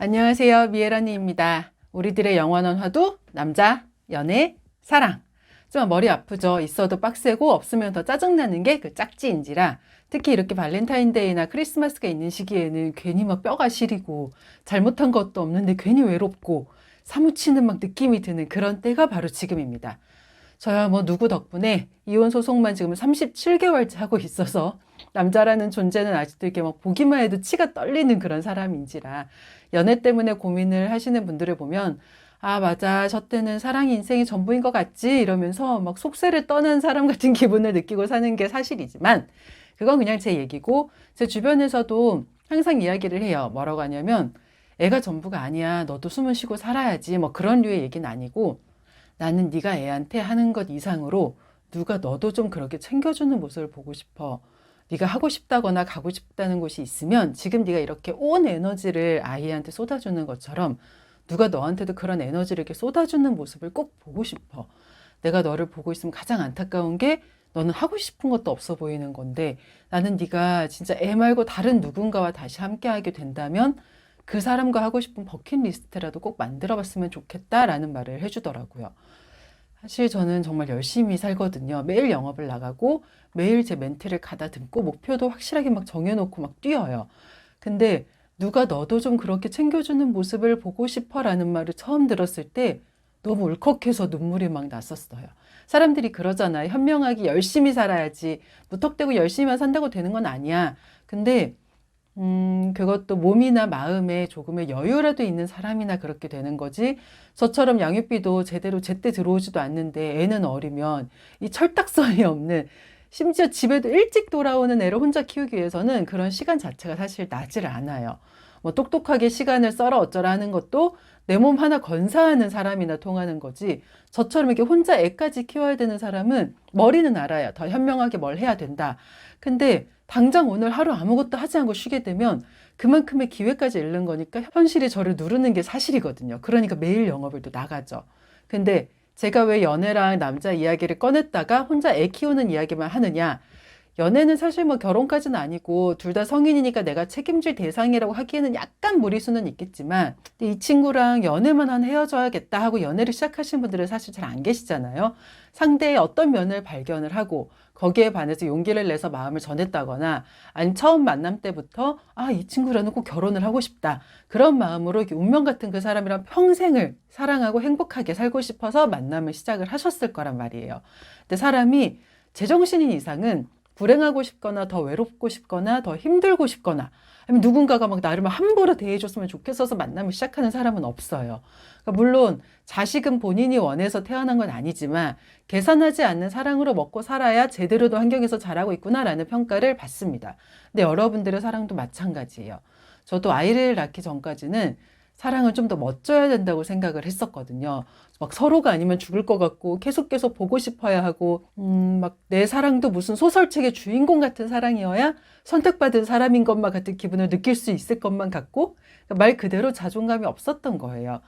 안녕하세요. 미애라니입니다. 우리들의 영원한 화두, 남자, 연애, 사랑. 좀 머리 아프죠? 있어도 빡세고 없으면 더 짜증나는 게 그 짝지인지라 특히 이렇게 발렌타인데이나 크리스마스가 있는 시기에는 괜히 막 뼈가 시리고 잘못한 것도 없는데 괜히 외롭고 사무치는 막 느낌이 드는 그런 때가 바로 지금입니다. 저야 뭐 누구 덕분에 이혼 소송만 지금 37개월째 하고 있어서 남자라는 존재는 아직도 이렇게 막 보기만 해도 치가 떨리는 그런 사람인지라 연애 때문에 고민을 하시는 분들을 보면 아, 맞아. 저 때는 사랑이 인생이 전부인 것 같지? 이러면서 막 속세를 떠난 사람 같은 기분을 느끼고 사는 게 사실이지만 그건 그냥 제 얘기고 제 주변에서도 항상 이야기를 해요. 뭐라고 하냐면 애가 전부가 아니야. 너도 숨을 쉬고 살아야지. 뭐 그런 류의 얘기는 아니고 나는 네가 애한테 하는 것 이상으로 누가 너도 좀 그렇게 챙겨주는 모습을 보고 싶어. 네가 하고 싶다거나 가고 싶다는 곳이 있으면 지금 네가 이렇게 온 에너지를 아이한테 쏟아주는 것처럼 누가 너한테도 그런 에너지를 이렇게 쏟아주는 모습을 꼭 보고 싶어. 내가 너를 보고 있으면 가장 안타까운 게 너는 하고 싶은 것도 없어 보이는 건데 나는 네가 진짜 애 말고 다른 누군가와 다시 함께하게 된다면 그 사람과 하고 싶은 버킷리스트라도 꼭 만들어 봤으면 좋겠다라는 말을 해주더라고요. 사실 저는 정말 열심히 살거든요. 매일 영업을 나가고 매일 제 멘트를 가다듬고 목표도 확실하게 막 정해놓고 막 뛰어요. 근데 누가 너도 좀 그렇게 챙겨주는 모습을 보고 싶어라는 말을 처음 들었을 때 너무 울컥해서 눈물이 막 났었어요. 사람들이 그러잖아요. 현명하게 열심히 살아야지. 무턱대고 열심히만 산다고 되는 건 아니야. 근데 그것도 몸이나 마음에 조금의 여유라도 있는 사람이나 그렇게 되는 거지. 저처럼 양육비도 제대로 제때 들어오지도 않는데 애는 어리면 이 철딱선이 없는 심지어 집에도 일찍 돌아오는 애를 혼자 키우기 위해서는 그런 시간 자체가 사실 나질 않아요. 뭐 똑똑하게 시간을 썰어 어쩌라 하는 것도 내 몸 하나 건사하는 사람이나 통하는 거지. 저처럼 이렇게 혼자 애까지 키워야 되는 사람은 머리는 알아요. 더 현명하게 뭘 해야 된다. 근데 당장 오늘 하루 아무것도 하지 않고 쉬게 되면 그만큼의 기회까지 잃는 거니까 현실이 저를 누르는 게 사실이거든요. 그러니까 매일 영업을 또 나가죠. 근데 제가 왜 연애랑 남자 이야기를 꺼냈다가 혼자 애 키우는 이야기만 하느냐? 연애는 사실 뭐 결혼까지는 아니고 둘 다 성인이니까 내가 책임질 대상이라고 하기에는 약간 무리수는 있겠지만 이 친구랑 연애만 한 헤어져야겠다 하고 연애를 시작하신 분들은 사실 잘 안 계시잖아요. 상대의 어떤 면을 발견을 하고 거기에 반해서 용기를 내서 마음을 전했다거나 아니면 처음 만남 때부터 아, 이 친구랑은 꼭 결혼을 하고 싶다. 그런 마음으로 이렇게 운명 같은 그 사람이랑 평생을 사랑하고 행복하게 살고 싶어서 만남을 시작을 하셨을 거란 말이에요. 근데 사람이 제정신인 이상은 불행하고 싶거나 더 외롭고 싶거나 더 힘들고 싶거나 아니면 누군가가 막 나를 막 함부로 대해줬으면 좋겠어서 만남을 시작하는 사람은 없어요. 그러니까 물론 자식은 본인이 원해서 태어난 건 아니지만 계산하지 않는 사랑으로 먹고 살아야 제대로도 환경에서 자라고 있구나라는 평가를 받습니다. 근데 여러분들의 사랑도 마찬가지예요. 저도 아이를 낳기 전까지는 사랑을 좀 더 멋져야 된다고 생각을 했었거든요. 막 서로가 아니면 죽을 것 같고 계속 보고 싶어야 하고 막 내 사랑도 무슨 소설책의 주인공 같은 사랑이어야 선택받은 사람인 것만 같은 기분을 느낄 수 있을 것만 같고 말 그대로 자존감이 없었던 거예요.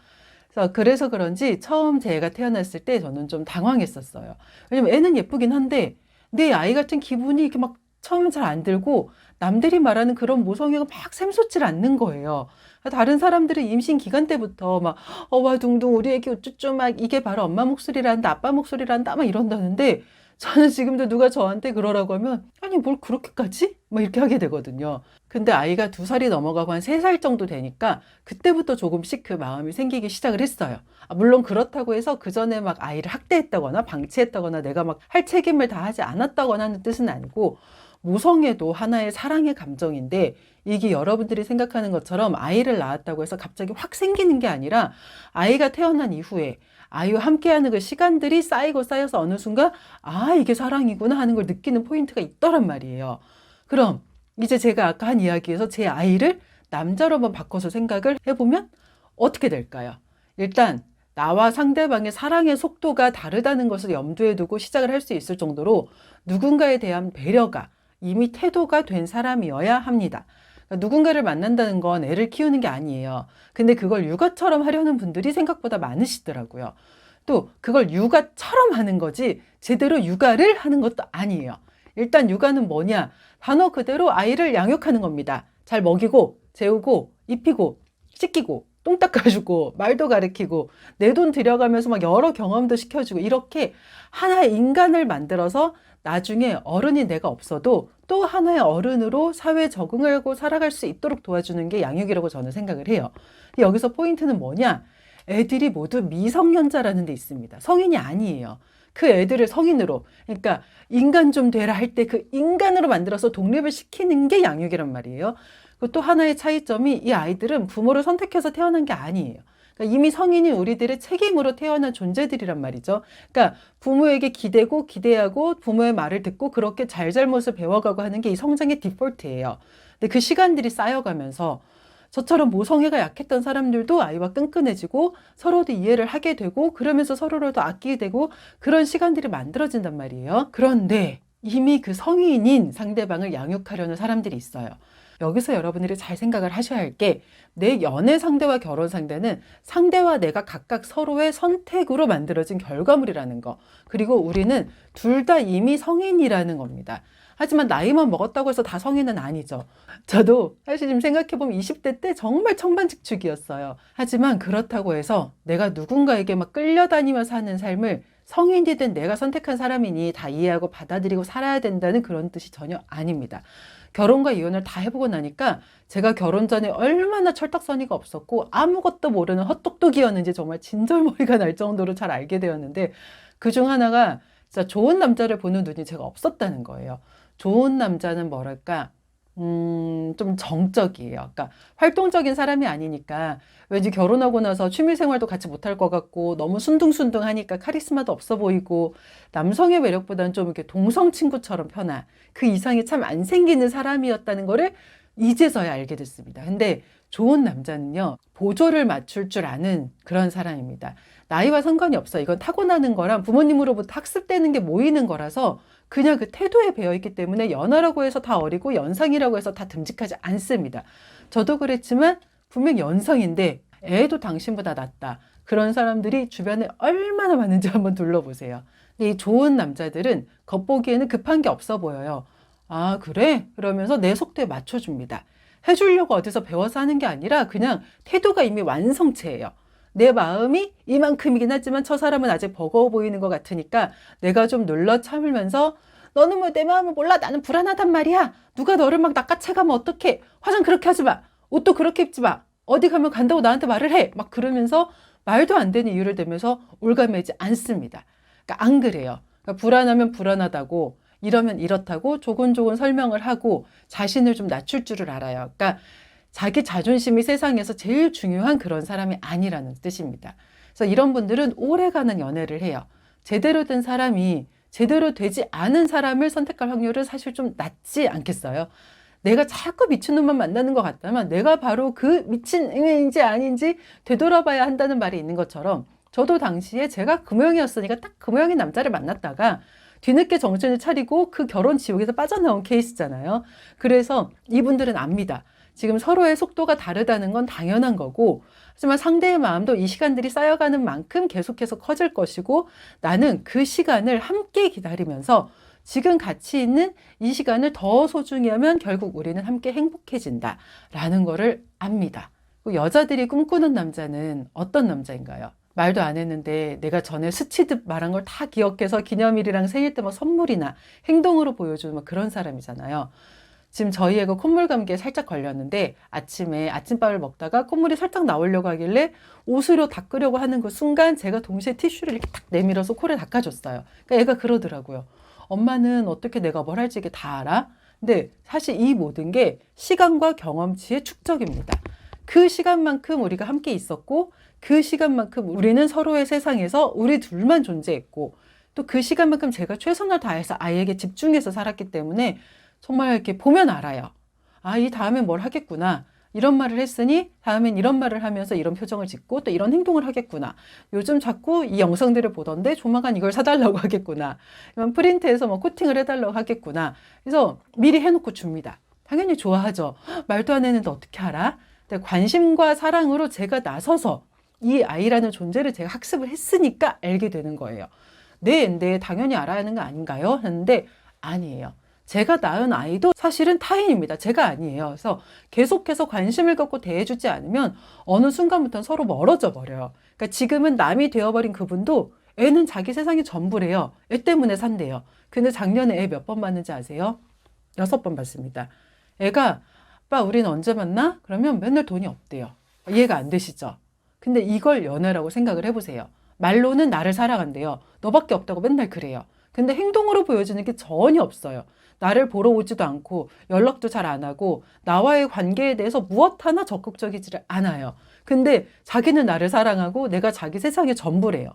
그래서 그런지 처음 제 애가 태어났을 때 저는 좀 당황했었어요. 왜냐면 애는 예쁘긴 한데 내 아이 같은 기분이 이렇게 막 처음엔 잘 안 들고 남들이 말하는 그런 모성애가 막 샘솟질 않는 거예요. 다른 사람들은 임신 기간 때부터 막 어와둥둥 우리 애기 우쭈쭈 막 이게 바로 엄마 목소리란다 아빠 목소리란다 막 이런다는데 저는 지금도 누가 저한테 그러라고 하면 아니 뭘 그렇게까지? 막 이렇게 하게 되거든요. 근데 아이가 2살이 넘어가고 한 3살 정도 되니까 그때부터 조금씩 그 마음이 생기기 시작을 했어요. 물론 그렇다고 해서 그 전에 막 아이를 학대했다거나 방치했다거나 내가 막 할 책임을 다하지 않았다거나 하는 뜻은 아니고 모성애도 하나의 사랑의 감정인데 이게 여러분들이 생각하는 것처럼 아이를 낳았다고 해서 갑자기 확 생기는 게 아니라 아이가 태어난 이후에 아이와 함께하는 그 시간들이 쌓이고 쌓여서 어느 순간 아, 이게 사랑이구나 하는 걸 느끼는 포인트가 있더란 말이에요. 그럼 이제 제가 아까 한 이야기에서 제 아이를 남자로 한번 바꿔서 생각을 해보면 어떻게 될까요? 일단 나와 상대방의 사랑의 속도가 다르다는 것을 염두에 두고 시작을 할 수 있을 정도로 누군가에 대한 배려가 이미 태도가 된 사람이어야 합니다. 그러니까 누군가를 만난다는 건 애를 키우는 게 아니에요. 근데 그걸 육아처럼 하려는 분들이 생각보다 많으시더라고요. 또 그걸 육아처럼 하는 거지 제대로 육아를 하는 것도 아니에요. 일단 육아는 뭐냐? 단어 그대로 아이를 양육하는 겁니다. 잘 먹이고 재우고 입히고 씻기고 똥 닦아주고 말도 가르치고 내 돈 들여가면서 막 여러 경험도 시켜주고 이렇게 하나의 인간을 만들어서 나중에 어른이 내가 없어도 또 하나의 어른으로 사회에 적응하고 살아갈 수 있도록 도와주는 게 양육이라고 저는 생각을 해요. 여기서 포인트는 뭐냐? 애들이 모두 미성년자라는 데 있습니다. 성인이 아니에요. 그 애들을 성인으로, 그러니까 인간 좀 되라 할 때 그 인간으로 만들어서 독립을 시키는 게 양육이란 말이에요. 그리고 또 하나의 차이점이 이 아이들은 부모를 선택해서 태어난 게 아니에요. 그러니까 이미 성인이 우리들의 책임으로 태어난 존재들이란 말이죠. 그러니까 부모에게 기대고 기대하고 부모의 말을 듣고 그렇게 잘잘못을 배워가고 하는 게 이 성장의 디폴트예요. 근데 그 시간들이 쌓여가면서 저처럼 모성애가 약했던 사람들도 아이와 끈끈해지고 서로도 이해를 하게 되고 그러면서 서로를 더 아끼게 되고 그런 시간들이 만들어진단 말이에요. 그런데 이미 그 성인인 상대방을 양육하려는 사람들이 있어요. 여기서 여러분들이 잘 생각을 하셔야 할 게 내 연애 상대와 결혼 상대는 상대와 내가 각각 서로의 선택으로 만들어진 결과물이라는 거. 그리고 우리는 둘 다 이미 성인이라는 겁니다. 하지만 나이만 먹었다고 해서 다 성인은 아니죠. 저도 사실 지금 생각해보면 20대 때 정말 천반직축이었어요. 하지만 그렇다고 해서 내가 누군가에게 막 끌려다니며 사는 삶을 성인이 된 내가 선택한 사람이니 다 이해하고 받아들이고 살아야 된다는 그런 뜻이 전혀 아닙니다. 결혼과 이혼을 다 해보고 나니까 제가 결혼 전에 얼마나 철딱서니가 없었고 아무것도 모르는 헛똑똑이었는지 정말 진절머리가 날 정도로 잘 알게 되었는데 그중 하나가 진짜 좋은 남자를 보는 눈이 제가 없었다는 거예요. 좋은 남자는 뭐랄까 좀 정적이에요. 그러니까 활동적인 사람이 아니니까 왠지 결혼하고 나서 취미생활도 같이 못할 것 같고 너무 순둥순둥하니까 카리스마도 없어 보이고 남성의 매력보다는 좀 이렇게 동성 친구처럼 편한 그 이상이 참 안 생기는 사람이었다는 거를 이제서야 알게 됐습니다. 근데 좋은 남자는요, 보조를 맞출 줄 아는 그런 사람입니다. 나이와 상관이 없어. 이건 타고나는 거랑 부모님으로부터 학습되는 게 모이는 거라서 그냥 그 태도에 배어있기 때문에 연하라고 해서 다 어리고 연상이라고 해서 다 듬직하지 않습니다. 저도 그랬지만 분명 연상인데 애도 당신보다 낫다. 그런 사람들이 주변에 얼마나 많은지 한번 둘러보세요. 근데 이 좋은 남자들은 겉보기에는 급한 게 없어 보여요. 아, 그래? 그러면서 내 속도에 맞춰줍니다. 해주려고 어디서 배워서 하는 게 아니라 그냥 태도가 이미 완성체예요. 내 마음이 이만큼이긴 하지만 저 사람은 아직 버거워 보이는 것 같으니까 내가 좀 눌러 참으면서 너는 뭐 내 마음을 몰라. 나는 불안하단 말이야. 누가 너를 막 낚아채가면 어떡해. 화장 그렇게 하지 마. 옷도 그렇게 입지 마. 어디 가면 간다고 나한테 말을 해. 막 그러면서 말도 안 되는 이유를 대면서 올가매지 않습니다. 그러니까 안 그래요. 그러니까 불안하면 불안하다고 이러면 이렇다고 조곤조곤 설명을 하고 자신을 좀 낮출 줄을 알아요. 그러니까 자기 자존심이 세상에서 제일 중요한 그런 사람이 아니라는 뜻입니다. 그래서 이런 분들은 오래가는 연애를 해요. 제대로 된 사람이 제대로 되지 않은 사람을 선택할 확률은 사실 좀 낮지 않겠어요? 내가 자꾸 미친놈만 만나는 것 같다면 내가 바로 그 미친인지 아닌지 되돌아봐야 한다는 말이 있는 것처럼 저도 당시에 제가 그 모양이었으니까 딱 그 모양의 남자를 만났다가 뒤늦게 정신을 차리고 그 결혼 지옥에서 빠져나온 케이스잖아요. 그래서 이분들은 압니다. 지금 서로의 속도가 다르다는 건 당연한 거고, 하지만 상대의 마음도 이 시간들이 쌓여가는 만큼 계속해서 커질 것이고, 나는 그 시간을 함께 기다리면서 지금 같이 있는 이 시간을 더 소중히 하면 결국 우리는 함께 행복해진다 라는 거를 압니다. 여자들이 꿈꾸는 남자는 어떤 남자인가요? 말도 안 했는데 내가 전에 스치듯 말한 걸 다 기억해서 기념일이랑 생일 때 막 선물이나 행동으로 보여주는 막 그런 사람이잖아요. 지금 저희 애가 콧물 감기에 살짝 걸렸는데 아침에 아침밥을 먹다가 콧물이 살짝 나오려고 하길래 옷으로 닦으려고 하는 그 순간 제가 동시에 티슈를 이렇게 탁 내밀어서 코를 닦아줬어요. 그러니까 애가 그러더라고요. 엄마는 어떻게 내가 뭘 할지 이게 다 알아? 근데 사실 이 모든 게 시간과 경험치의 축적입니다. 그 시간만큼 우리가 함께 있었고 그 시간만큼 우리는 서로의 세상에서 우리 둘만 존재했고 또 그 시간만큼 제가 최선을 다해서 아이에게 집중해서 살았기 때문에 정말 이렇게 보면 알아요. 아, 이 다음엔 뭘 하겠구나. 이런 말을 했으니 다음엔 이런 말을 하면서 이런 표정을 짓고 또 이런 행동을 하겠구나. 요즘 자꾸 이 영상들을 보던데 조만간 이걸 사달라고 하겠구나. 프린트해서 뭐 코팅을 해달라고 하겠구나. 그래서 미리 해놓고 줍니다. 당연히 좋아하죠. 말도 안 했는데 어떻게 알아? 관심과 사랑으로 제가 나서서 이 아이라는 존재를 제가 학습을 했으니까 알게 되는 거예요. 네, 당연히 알아야 하는 거 아닌가요? 하는데 아니에요. 제가 낳은 아이도 사실은 타인입니다. 제가 아니에요. 그래서 계속해서 관심을 갖고 대해주지 않으면 어느 순간부터는 서로 멀어져 버려요. 그러니까 지금은 남이 되어버린 그분도 애는 자기 세상이 전부래요. 애 때문에 산대요. 근데 작년에 애 몇 번 봤는지 아세요? 6번 봤습니다. 애가 아빠 우린 언제 만나? 그러면 맨날 돈이 없대요. 이해가 안 되시죠? 근데 이걸 연애라고 생각을 해보세요. 말로는 나를 사랑한대요. 너밖에 없다고 맨날 그래요. 근데 행동으로 보여주는 게 전혀 없어요. 나를 보러 오지도 않고 연락도 잘 안 하고 나와의 관계에 대해서 무엇 하나 적극적이지를 않아요. 근데 자기는 나를 사랑하고 내가 자기 세상의 전부래요.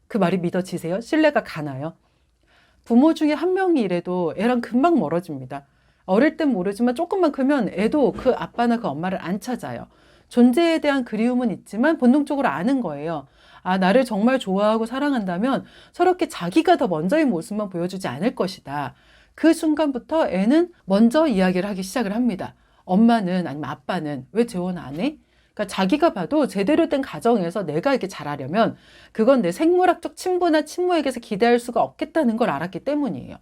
그 말이 믿어지세요? 신뢰가 가나요? 부모 중에 한 명이 이래도 애랑 금방 멀어집니다. 어릴 땐 모르지만 조금만 크면 애도 그 아빠나 그 엄마를 안 찾아요. 존재에 대한 그리움은 있지만 본능적으로 아는 거예요. 아, 나를 정말 좋아하고 사랑한다면 저렇게 자기가 더 먼저의 모습만 보여주지 않을 것이다. 그 순간부터 애는 먼저 이야기를 하기 시작을 합니다. 엄마는 아니면 아빠는 왜 재혼 안 해? 그러니까 자기가 봐도 제대로 된 가정에서 내가 이렇게 잘하려면 그건 내 생물학적 친부나 친모에게서 기대할 수가 없겠다는 걸 알았기 때문이에요.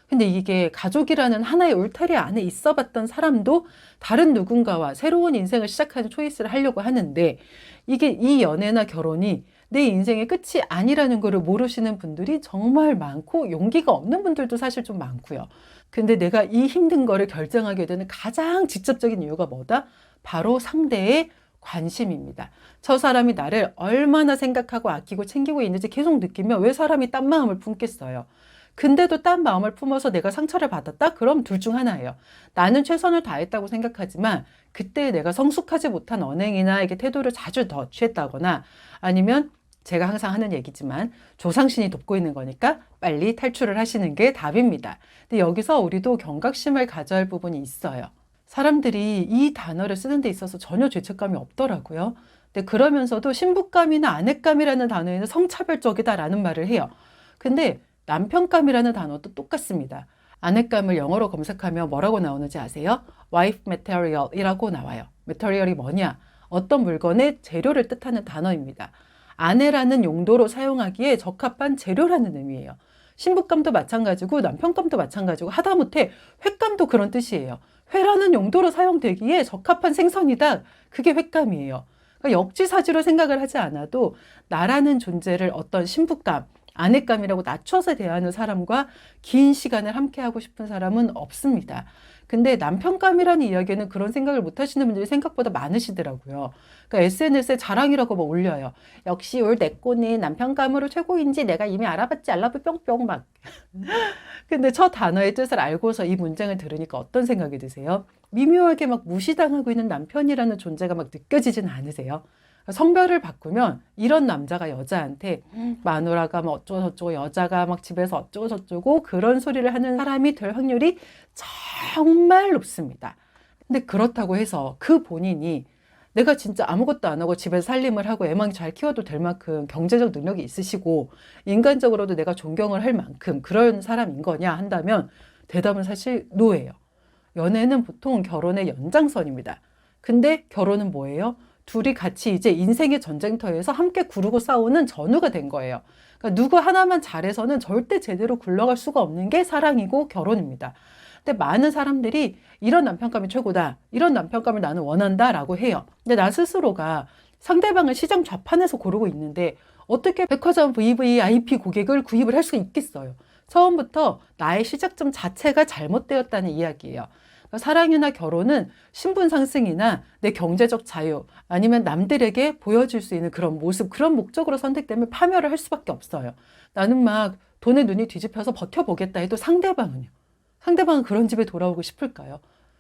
근데 이게 가족이라는 하나의 울타리 안에 있어 봤던 사람도 다른 누군가와 새로운 인생을 시작하는 초이스를 하려고 하는데 이게 이 연애나 결혼이 내 인생의 끝이 아니라는 거를 모르시는 분들이 정말 많고 용기가 없는 분들도 사실 좀 많고요. 근데 내가 이 힘든 거를 결정하게 되는 가장 직접적인 이유가 뭐다? 바로 상대의 관심입니다. 저 사람이 나를 얼마나 생각하고 아끼고 챙기고 있는지 계속 느끼면 왜 사람이 딴 마음을 품겠어요. 근데도 딴 마음을 품어서 내가 상처를 받았다? 그럼 둘 중 하나예요. 나는 최선을 다했다고 생각하지만 그때 내가 성숙하지 못한 언행이나 이게 태도를 자주 더 취했다거나 아니면 제가 항상 하는 얘기지만 조상신이 돕고 있는 거니까 빨리 탈출을 하시는 게 답입니다. 근데 여기서 우리도 경각심을 가져야 할 부분이 있어요. 사람들이 이 단어를 쓰는 데 있어서 전혀 죄책감이 없더라고요. 근데 그러면서도 신부감이나 아내감이라는 단어에는 성차별적이다라는 말을 해요. 근데 남편감이라는 단어도 똑같습니다. 아내감을 영어로 검색하면 뭐라고 나오는지 아세요? wife material이라고 나와요. material이 뭐냐? 어떤 물건의 재료를 뜻하는 단어입니다. 아내라는 용도로 사용하기에 적합한 재료라는 의미예요. 신부감도 마찬가지고 남편감도 마찬가지고 하다못해 횟감도 그런 뜻이에요. 회라는 용도로 사용되기에 적합한 생선이다. 그게 횟감이에요. 그러니까 역지사지로 생각을 하지 않아도 나라는 존재를 어떤 신부감, 아내감이라고 낮춰서 대하는 사람과 긴 시간을 함께하고 싶은 사람은 없습니다. 근데 남편감이라는 이야기는 그런 생각을 못 하시는 분들이 생각보다 많으시더라고요. 그러니까 SNS에 자랑이라고 막 올려요. 역시 올 내 꼬는 남편감으로 최고인지 내가 이미 알아봤지 알라브 뿅뿅 막. 근데 저 단어의 뜻을 알고서 이 문장을 들으니까 어떤 생각이 드세요? 미묘하게 막 무시당하고 있는 남편이라는 존재가 막 느껴지진 않으세요? 성별을 바꾸면 이런 남자가 여자한테 마누라가 뭐 어쩌고저쩌고 여자가 막 집에서 어쩌고저쩌고 그런 소리를 하는 사람이 될 확률이 정말 높습니다. 근데 그렇다고 해서 그 본인이 내가 진짜 아무것도 안 하고 집에서 살림을 하고 애만 잘 키워도 될 만큼 경제적 능력이 있으시고 인간적으로도 내가 존경을 할 만큼 그런 사람인 거냐 한다면 대답은 사실 노예요. 연애는 보통 결혼의 연장선입니다. 근데 결혼은 뭐예요? 둘이 같이 이제 인생의 전쟁터에서 함께 구르고 싸우는 전우가 된 거예요. 그러니까 누구 하나만 잘해서는 절대 제대로 굴러갈 수가 없는 게 사랑이고 결혼입니다. 근데 많은 사람들이 이런 남편감이 최고다. 이런 남편감을 나는 원한다 라고 해요. 근데 나 스스로가 상대방을 시장 좌판에서 고르고 있는데 어떻게 백화점 VVIP 고객을 구입을 할 수 있겠어요. 처음부터 나의 시작점 자체가 잘못되었다는 이야기예요. 사랑이나 결혼은 신분 상승이나 내 경제적 자유 아니면 남들에게 보여줄 수 있는 그런 모습, 그런 목적으로 선택되면 파멸을 할 수밖에 없어요. 나는 막 돈에 눈이 뒤집혀서 버텨보겠다 해도 상대방은요? 상대방은 그런 집에 돌아오고 싶을까요?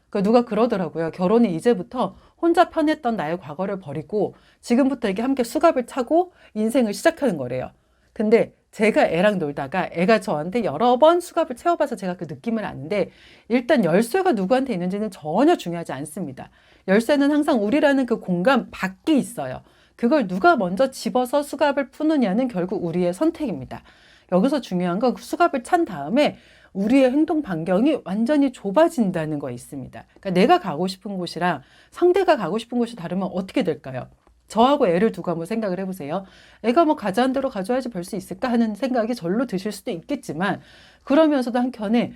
그러니까 누가 그러더라고요. 결혼은 이제부터 혼자 편했던 나의 과거를 버리고 지금부터 이렇게 함께 수갑을 차고 인생을 시작하는 거래요. 근데 제가 애랑 놀다가 애가 저한테 여러 번 수갑을 채워봐서 제가 그 느낌을 아는데 일단 열쇠가 누구한테 있는지는 전혀 중요하지 않습니다. 열쇠는 항상 우리라는 그 공간 밖에 있어요. 그걸 누가 먼저 집어서 수갑을 푸느냐는 결국 우리의 선택입니다. 여기서 중요한 건 그 수갑을 찬 다음에 우리의 행동 반경이 완전히 좁아진다는 거 있습니다. 그러니까 내가 가고 싶은 곳이랑 상대가 가고 싶은 곳이 다르면 어떻게 될까요? 저하고 애를 두고 한번 생각을 해보세요. 애가 뭐 가자한 대로 가져야지 별 수 있을까 하는 생각이 절로 드실 수도 있겠지만, 그러면서도 한켠에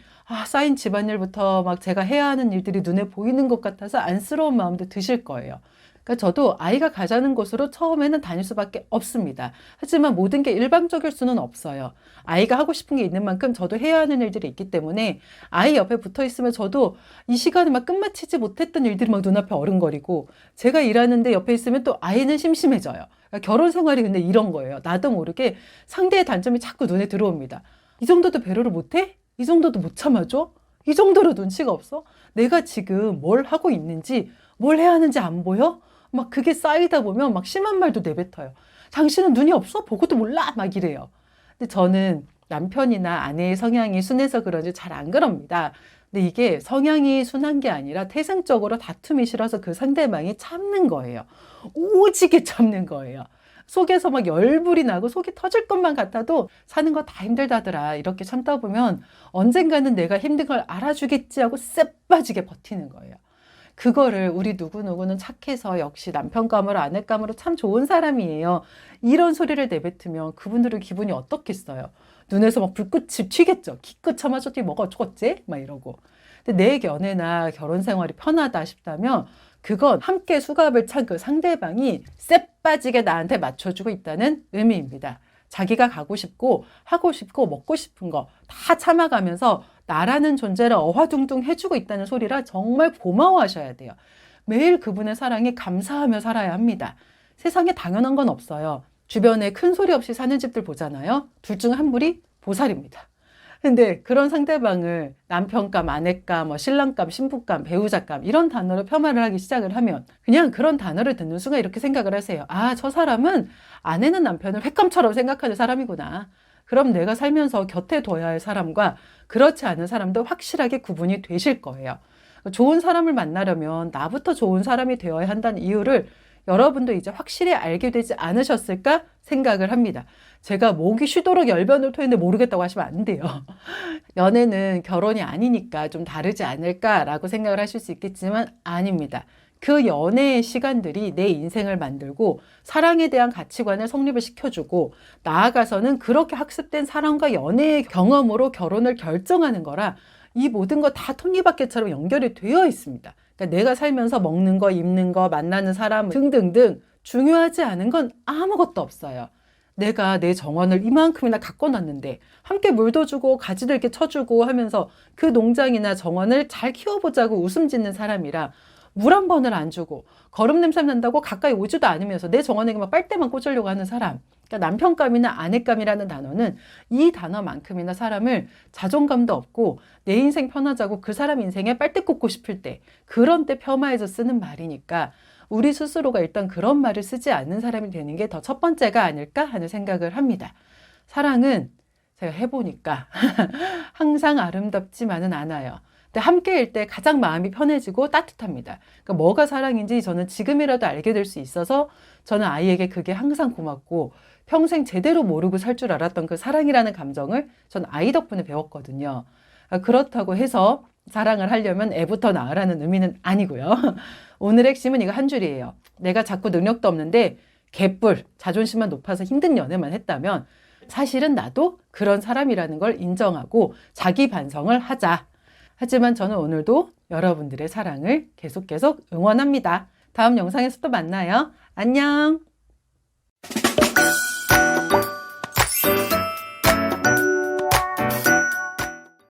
쌓인 집안일부터 막 제가 해야 하는 일들이 눈에 보이는 것 같아서 안쓰러운 마음도 드실 거예요. 그러니까 저도 아이가 가자는 곳으로 처음에는 다닐 수밖에 없습니다. 하지만 모든 게 일방적일 수는 없어요. 아이가 하고 싶은 게 있는 만큼 저도 해야 하는 일들이 있기 때문에 아이 옆에 붙어 있으면 저도 이 시간에 막 끝마치지 못했던 일들이 막 눈앞에 어른거리고, 제가 일하는데 옆에 있으면 또 아이는 심심해져요. 그러니까 결혼 생활이 근데 이런 거예요. 나도 모르게 상대의 단점이 자꾸 눈에 들어옵니다. 이 정도도 배려를 못해? 이 정도도 못 참아줘? 이 정도로 눈치가 없어? 내가 지금 뭘 하고 있는지, 뭘 해야 하는지 안 보여? 막 그게 쌓이다 보면 막 심한 말도 내뱉어요. 당신은 눈이 없어? 보고도 몰라? 막 이래요. 근데 저는 남편이나 아내의 성향이 순해서 그런지 잘 안 그럽니다. 근데 이게 성향이 순한 게 아니라 태생적으로 다툼이 싫어서 그 상대방이 참는 거예요. 오지게 참는 거예요. 속에서 막 열불이 나고 속이 터질 것만 같아도 사는 거 다 힘들다더라. 이렇게 참다 보면 언젠가는 내가 힘든 걸 알아주겠지 하고 쎄빠지게 버티는 거예요. 그거를 우리 누구누구는 착해서 역시 남편감으로 아내감으로 참 좋은 사람이에요. 이런 소리를 내뱉으면 그분들의 기분이 어떻겠어요? 눈에서 막 불꽃이 튀겠죠. 기껏 참아줬더니 뭐가 어쩌겠지? 막 이러고. 근데 내 연애나 결혼 생활이 편하다 싶다면 그건 함께 수갑을 찬 그 상대방이 쎄빠지게 나한테 맞춰주고 있다는 의미입니다. 자기가 가고 싶고 하고 싶고 먹고 싶은 거 다 참아가면서 나라는 존재를 어화둥둥 해주고 있다는 소리라 정말 고마워하셔야 돼요. 매일 그분의 사랑에 감사하며 살아야 합니다. 세상에 당연한 건 없어요. 주변에 큰 소리 없이 사는 집들 보잖아요. 둘 중 한 분이 보살입니다. 근데 그런 상대방을 남편감, 아내감, 뭐 신랑감, 신부감, 배우자감 이런 단어로 폄하를 하기 시작을 하면 그냥 그런 단어를 듣는 순간 이렇게 생각을 하세요. 저 사람은 아내는 남편을 횟감처럼 생각하는 사람이구나. 그럼 내가 살면서 곁에 둬야 할 사람과 그렇지 않은 사람도 확실하게 구분이 되실 거예요. 좋은 사람을 만나려면 나부터 좋은 사람이 되어야 한다는 이유를 여러분도 이제 확실히 알게 되지 않으셨을까 생각을 합니다. 제가 목이 쉬도록 열변을 토했는데 모르겠다고 하시면 안 돼요. 연애는 결혼이 아니니까 좀 다르지 않을까라고 생각을 하실 수 있겠지만 아닙니다. 그 연애의 시간들이 내 인생을 만들고 사랑에 대한 가치관을 성립을 시켜주고 나아가서는 그렇게 학습된 사랑과 연애의 경험으로 결혼을 결정하는 거라 이 모든 거 다 톱니바퀴처럼 연결이 되어 있습니다. 그러니까 내가 살면서 먹는 거, 입는 거, 만나는 사람 등등등 중요하지 않은 건 아무것도 없어요. 내가 내 정원을 이만큼이나 갖고 놨는데 함께 물도 주고 가지도 이렇게 쳐주고 하면서 그 농장이나 정원을 잘 키워보자고 웃음 짓는 사람이라 물 한 번을 안 주고 거름 냄새 난다고 가까이 오지도 않으면서 내 정원에게 막 빨대만 꽂으려고 하는 사람. 그러니까 남편감이나 아내감이라는 단어는 이 단어만큼이나 사람을 자존감도 없고 내 인생 편하자고 그 사람 인생에 빨대 꽂고 싶을 때 그런 때 폄하해서 쓰는 말이니까 우리 스스로가 일단 그런 말을 쓰지 않는 사람이 되는 게 더 첫 번째가 아닐까 하는 생각을 합니다. 사랑은 제가 해보니까 항상 아름답지만은 않아요. 근데 함께일 때 가장 마음이 편해지고 따뜻합니다. 그러니까 뭐가 사랑인지 저는 지금이라도 알게 될 수 있어서 저는 아이에게 그게 항상 고맙고 평생 제대로 모르고 살 줄 알았던 그 사랑이라는 감정을 전 아이 덕분에 배웠거든요. 그렇다고 해서 사랑을 하려면 애부터 낳으라는 의미는 아니고요. 오늘 핵심은 이거 한 줄이에요. 내가 자꾸 능력도 없는데 개뿔, 자존심만 높아서 힘든 연애만 했다면 사실은 나도 그런 사람이라는 걸 인정하고 자기 반성을 하자. 하지만 저는 오늘도 여러분들의 사랑을 계속 응원합니다. 다음 영상에서 또 만나요. 안녕!